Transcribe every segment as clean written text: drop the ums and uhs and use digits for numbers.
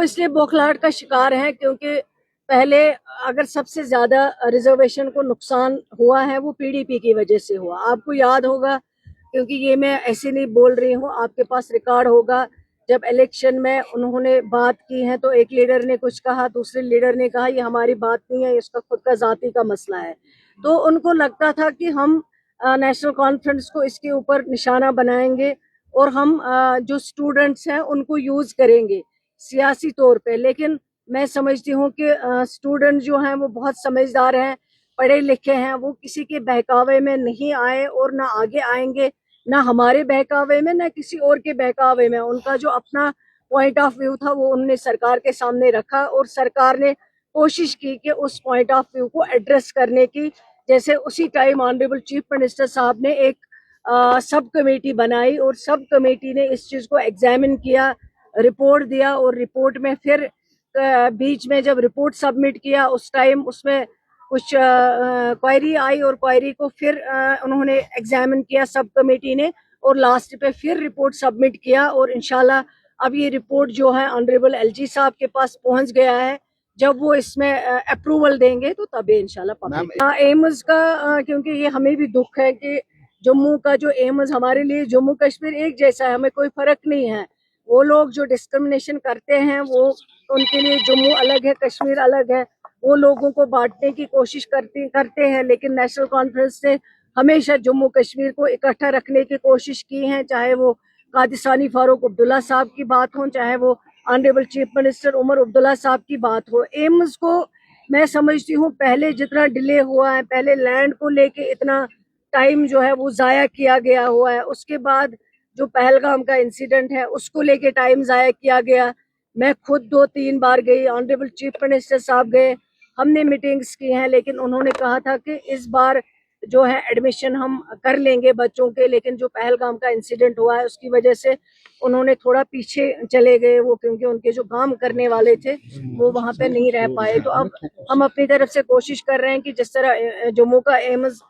اس لیے बौखलाहट का शिकार हैं क्योंकि पहले अगर सबसे ज्यादा रिजर्वेशन को नुकसान हुआ है वो पीडीपी की वजह से हुआ। आपको याद होगा, क्योंकि ये मैं ऐसे नहीं बोल रही हूँ, आपके पास रिकॉर्ड होगा, जब इलेक्शन में उन्होंने बात की है तो एक लीडर ने कुछ कहा, दूसरे लीडर ने कहा ये हमारी बात नहीं है, इसका खुद का जाति का मसला है। तो उनको लगता था कि हम नेशनल कॉन्फ्रेंस को इसके ऊपर निशाना बनाएंगे और हम जो स्टूडेंट्स हैं उनको यूज करेंगे सियासी तौर पे। लेकिन मैं समझती हूँ कि स्टूडेंट जो हैं वो बहुत समझदार हैं, पढ़े लिखे हैं, वो किसी के बहकावे में नहीं आए और ना आगे आएंगे, ना हमारे बहकावे में, ना किसी और के बहकावे में। उनका जो अपना पॉइंट ऑफ व्यू था वो उन्होंने सरकार के सामने रखा और सरकार ने कोशिश की कि उस पॉइंट ऑफ व्यू को एड्रेस करने की। जैसे उसी टाइम ऑनरेबल चीफ मिनिस्टर साहब ने एक सब कमेटी बनाई और सब कमेटी ने इस चीज़ को एग्जामिन किया, रिपोर्ट दिया और रिपोर्ट में फिर बीच में जब रिपोर्ट सबमिट किया उस टाइम उसमें कुछ क्वेरी आई और क्वेरी को फिर उन्होंने एग्जामिन किया सब कमेटी ने और लास्ट पे फिर रिपोर्ट सबमिट किया और इंशाल्लाह अब ये रिपोर्ट जो है ऑनरेबल एलजी साहब के पास पहुंच गया है। जब वो इसमें अप्रूवल देंगे तो तभी इंशाल्लाह पब्लिक एम्स का क्योंकि ये हमें भी दुख है कि जम्मू का जो एम्स हमारे लिए जम्मू कश्मीर एक जैसा है, हमें कोई फर्क नहीं है। वो लोग जो डिस्क्रिमिनेशन करते हैं वो उनके लिए जम्मू अलग है, कश्मीर अलग है, वो लोगों को बांटने की कोशिश करते हैं। लेकिन नेशनल कॉन्फ्रेंस ने हमेशा जम्मू कश्मीर को इकट्ठा रखने की कोशिश की है, चाहे वो कादिसानी फारूक अब्दुल्ला साहब की बात हो, चाहे वो honourable chief minister Omar Abdullah साहब की बात हो। एम्स को मैं समझती हूँ पहले जितना डिले हुआ है, पहले लैंड को लेके इतना टाइम जो है वो ज़ाया किया गया हुआ है, उसके बाद जो पहलगाम का इंसिडेंट है उसको लेके टाइम ज़ाया किया गया। मैं खुद 2-3 बार गई, ऑनरेबल चीफ मिनिस्टर साहब गए, हमने मीटिंग्स की हैं, लेकिन उन्होंने कहा था कि इस बार जो है एडमिशन हम कर लेंगे बच्चों के। लेकिन जो पहलगाम का इंसिडेंट हुआ है उसकी वजह से उन्होंने थोड़ा पीछे चले गए वो, क्योंकि उनके जो काम करने वाले थे वो वहाँ पे नहीं रह पाए। तो अब हम अपनी तरफ से कोशिश कर रहे हैं कि जिस तरह जम्मू का एम्स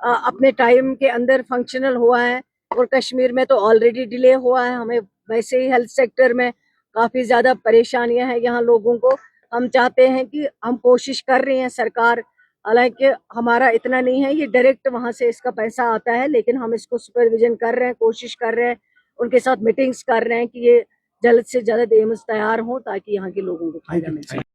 अपने टाइम के अंदर फंक्शनल हुआ है और कश्मीर में तो ऑलरेडी डिले हुआ है, हमें वैसे ही हेल्थ सेक्टर में काफ़ी ज़्यादा परेशानियां हैं यहाँ लोगों को। हम चाहते हैं कि हम कोशिश कर रही हैं सरकार, हालांकि हमारा इतना नहीं है, ये डायरेक्ट वहाँ से इसका पैसा आता है, लेकिन हम इसको सुपरविजन कर रहे हैं, कोशिश कर रहे हैं, उनके साथ मीटिंग्स कर रहे हैं कि ये जल्द से जल्द एम्स तैयार हो ताकि यहाँ के लोगों को फायदा मिल सके।